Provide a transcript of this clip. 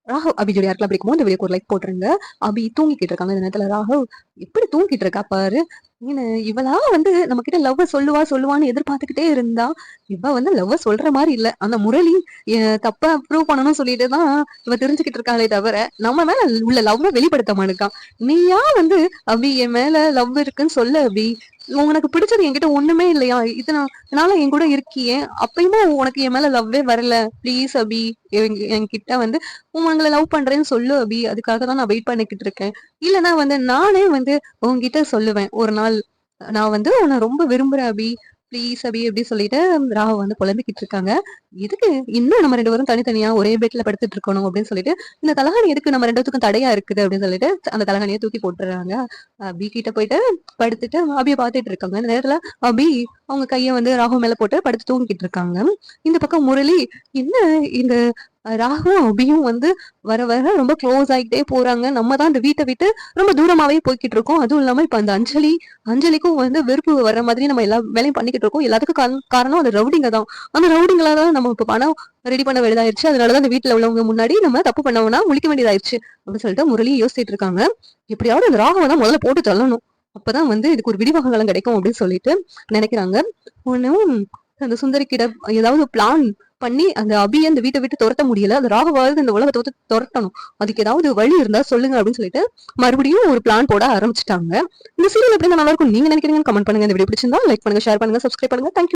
ராகவ் அபிஜோடி யாருக்கெல்லாம் பிடிக்குமோ இந்த வீடியோக்கு ஒரு லைக் போட்டுருங்க. அபி தூங்கிக்கிட்டு இருக்காங்க இந்த நேரத்துல. ராகவ் எப்படி தூங்கிட்டு இருக்கா பாரு. இவளா வந்து நம்ம கிட்ட லவ்வ சொல்லுவான்னு எதிர்பார்த்துக்கிட்டே இருந்தா, இவ வந்து லவ்வ சொல்ற மாதிரி இல்ல. அந்த முரளி தப்பா ப்ரூவ் பண்ணணும்னு சொல்லிட்டு தான் இவ தெரிஞ்சுக்கிட்டு இருக்காளே தவிர நம்ம மேல உள்ள லவ்வ வெளிப்படுத்த மாட்டான். நீயா வந்து அபி என் மேல லவ் இருக்குன்னு சொல்ல அபி. உனக்கு பிடிச்சது என்கிட்ட ஒண்ணுமே இல்லையா? இதனால என் கூட இருக்கியே, அப்பயுமே உனக்கு என் மேல லவ்வே வரல. ப்ளீஸ் அபி, என்கிட்ட வந்து உங்களை லவ் பண்றேன்னு சொல்லு அபி. அதுக்காக தான் நான் வெயிட் பண்ணிக்கிட்டு இருக்கேன். இல்லன்னா வந்து நானே வந்து உன்கிட்ட சொல்லுவேன் ஒரு நாள். நான் வந்து உன்னை ரொம்ப விரும்புறேன் அபி. ப்ளீஸ் அபி எப்படி சொல்லிட்டு ராவ வந்து புலம்பிக்கிட்டு இருக்காங்க. எதுக்கு இன்னும் நம்ம 2 பேரும் தனித்தனியா ஒரே பெட்ல படுத்துட்டு இருக்கணும் அப்படின்னு சொல்லிட்டு, இந்த தலகாணி எதுக்கு நம்ம 2 பேத்துக்கும் தடையா இருக்குது அப்படின்னு சொல்லிட்டு அந்த தலகாணியை தூக்கி போட்டுறாங்க. அபி கிட்ட போயிட்டு படுத்துட்டு அபிய பாத்துட்டு இருக்காங்க. இந்த நேரத்துல அபி அவங்க கைய வந்து ராகு மேல போட்டு படுத்து தூங்கிட்டு இருக்காங்க. இந்த பக்கம் முரளி, என்ன இந்த ராகுவும் அபியும் வந்து வர வர ரொம்ப க்ளோஸ் ஆகிட்டே போறாங்க. நம்ம தான் இந்த வீட்டை விட்டு ரொம்ப தூரமாவே போய்கிட்டு இருக்கோம். அதுவும் இல்லாம இப்ப அந்த அஞ்சலிக்கும் வந்து வெறுப்பு வர்ற மாதிரி நம்ம எல்லா வேலையும் பண்ணிக்கிட்டு இருக்கோம். எல்லாத்துக்கும் காரணம் அந்த ரவுடிங்க தான். அந்த ரவுடிங்களா தான் நம்ம இப்ப பணம் ரெடி பண்ண வேண்டியதாயிருச்சு. அதனாலதான் இந்த வீட்டுல உள்ளவங்க முன்னாடி நம்ம தப்பு பண்ணோம்னா முழிக்க வேண்டியதாயிருச்சு அப்படின்னு சொல்லிட்டு முரளி யோசிச்சுட்டு இருக்காங்க. எப்படியாவது அந்த ராகவை தான் முதல்ல போட்டு தள்ளணும். அப்பதான் வந்து இதுக்கு ஒரு விடிவகாலம் கிடைக்கும் அப்படின்னு சொல்லிட்டு நினைக்கிறாங்க. ஒன்னும் அந்த சுந்தரிக்கிட ஏதாவது பிளான் பண்ணி அந்த அபியை அந்த வீட்டை விட்டு துரத்த முடியல. அந்த ராகவாவது இந்த உலகத்தை வந்து துரத்தணும். அதுக்கு ஏதாவது வழி இருந்தா சொல்லுங்க அப்படின்னு சொல்லிட்டு மறுபடியும் ஒரு பிளான் போட ஆரம்பிச்சுட்டாங்க. இந்த சீரியல் எப்படி நல்லா இருக்கும் நீங்க நினைக்கிறீங்கன்னு கமெண்ட் பண்ணுங்க. இந்த வீடியோ பிடிச்சிருந்தா லைக் பண்ணுங்க, ஷேர் பண்ணுங்க, சப்ஸ்கிரைப் பண்ணுங்க. தேங்க்யூ.